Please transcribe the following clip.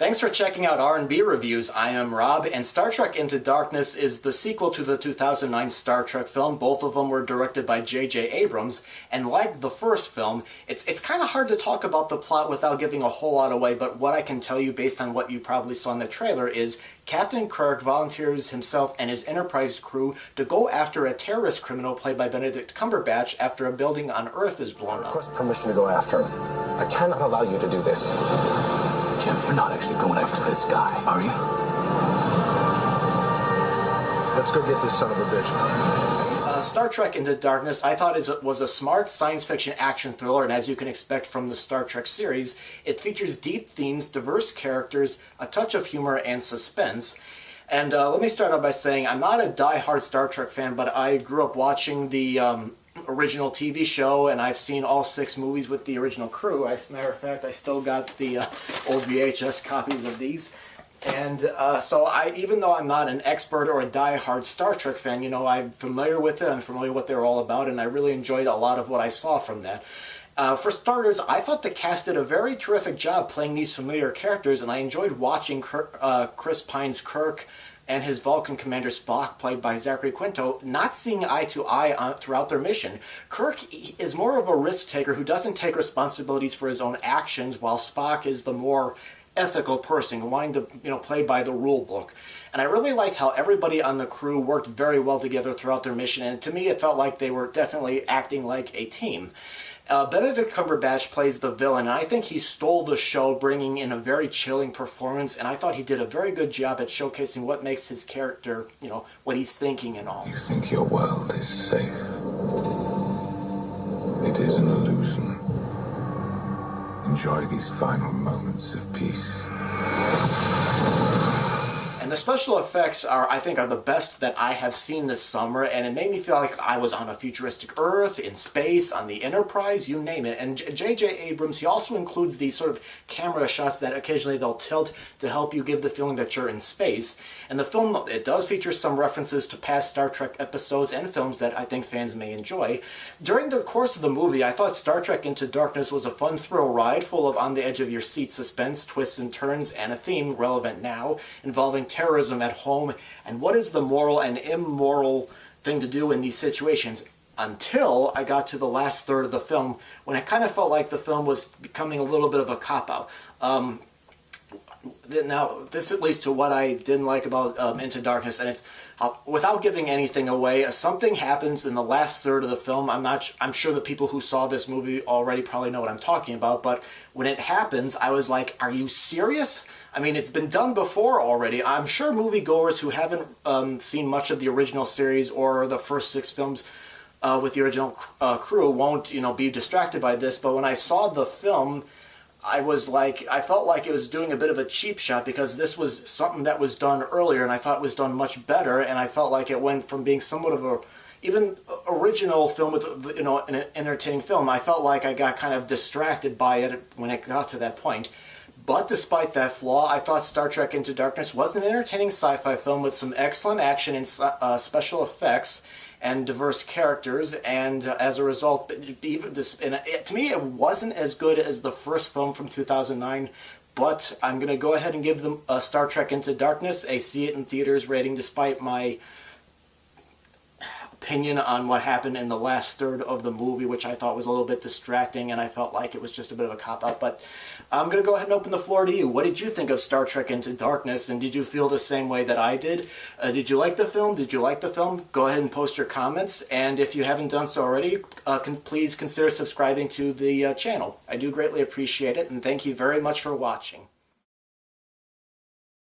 Thanks for checking out R&B Reviews. I am Rob, and Star Trek Into Darkness is the sequel to the 2009 Star Trek film. Both of them were directed by J.J. Abrams, and like the first film, it's kind of hard to talk about the plot without giving a whole lot away, but what I can tell you based on what you probably saw in the trailer is Captain Kirk volunteers himself and his Enterprise crew to go after a terrorist criminal played by Benedict Cumberbatch after a building on Earth is blown up. Request permission to go after him. I cannot allow you to do this. Jim, you're not actually going after this guy, are you? Let's go get this son of a bitch. Star Trek Into Darkness, I thought was a smart science fiction action thriller, and as you can expect from the Star Trek series, it features deep themes, diverse characters, a touch of humor, and suspense. And let me start out by saying I'm not a die-hard Star Trek fan, but I grew up watching the original TV show, and I've seen all 6 movies with the original crew. As a matter of fact, I still got the old VHS copies of these. And so even though I'm not an expert or a die-hard Star Trek fan, you know, I'm familiar with it, I'm familiar with what they're all about, and I really enjoyed a lot of what I saw from that. For starters, I thought the cast did a very terrific job playing these familiar characters, and I enjoyed watching Chris Pine's Kirk and his Vulcan commander Spock, played by Zachary Quinto, not seeing eye to eye throughout their mission. Kirk is more of a risk-taker who doesn't take responsibilities for his own actions, while Spock is the more ethical person, wanting to, you know, play by the rule book. And I really liked how everybody on the crew worked very well together throughout their mission, and to me it felt like they were definitely acting like a team. Benedict Cumberbatch plays the villain, and I think he stole the show, bringing in a very chilling performance, and I thought he did a very good job at showcasing what makes his character, you know, what he's thinking and all. You think your world is safe. It is an illusion. Enjoy these final moments of peace. And the special effects I think are the best that I have seen this summer, and it made me feel like I was on a futuristic Earth, in space, on the Enterprise, you name it. And J.J. Abrams, he also includes these sort of camera shots that occasionally they'll tilt to help you give the feeling that you're in space. And the film, it does feature some references to past Star Trek episodes and films that I think fans may enjoy. During the course of the movie, I thought Star Trek Into Darkness was a fun thrill ride full of on-the-edge-of-your-seat suspense, twists and turns, and a theme relevant now involving terrorism at home and what is the moral and immoral thing to do in these situations, until I got to the last third of the film when it kind of felt like the film was becoming a little bit of a cop-out. Now, this leads to what I didn't like about Into Darkness, and it's without giving anything away, something happens in the last third of the film. I'm sure the people who saw this movie already probably know what I'm talking about, but when it happens, I was like, are you serious? I mean, it's been done before already. I'm sure moviegoers who haven't seen much of the original series or the first 6 films with the original crew won't, you know, be distracted by this, but when I saw the film, I felt like it was doing a bit of a cheap shot, because this was something that was done earlier, and I thought it was done much better, and I felt like it went from being somewhat of a even original film with, you know, an entertaining film. I felt like I got kind of distracted by it when it got to that point. But despite that flaw, I thought Star Trek Into Darkness was an entertaining sci-fi film with some excellent action and special effects and diverse characters, and as a result, even this, to me, it wasn't as good as the first film from 2009, but I'm going to go ahead and give them Star Trek Into Darkness a see it in theaters rating, despite my opinion on what happened in the last third of the movie, which I thought was a little bit distracting, and I felt like it was just a bit of a cop-out. But I'm going to go ahead and open the floor to you. What did you think of Star Trek Into Darkness, and did you feel the same way that I did? Did you like the film? Did you like the film? Go ahead and post your comments, and if you haven't done so already, please consider subscribing to the channel. I do greatly appreciate it, and thank you very much for watching.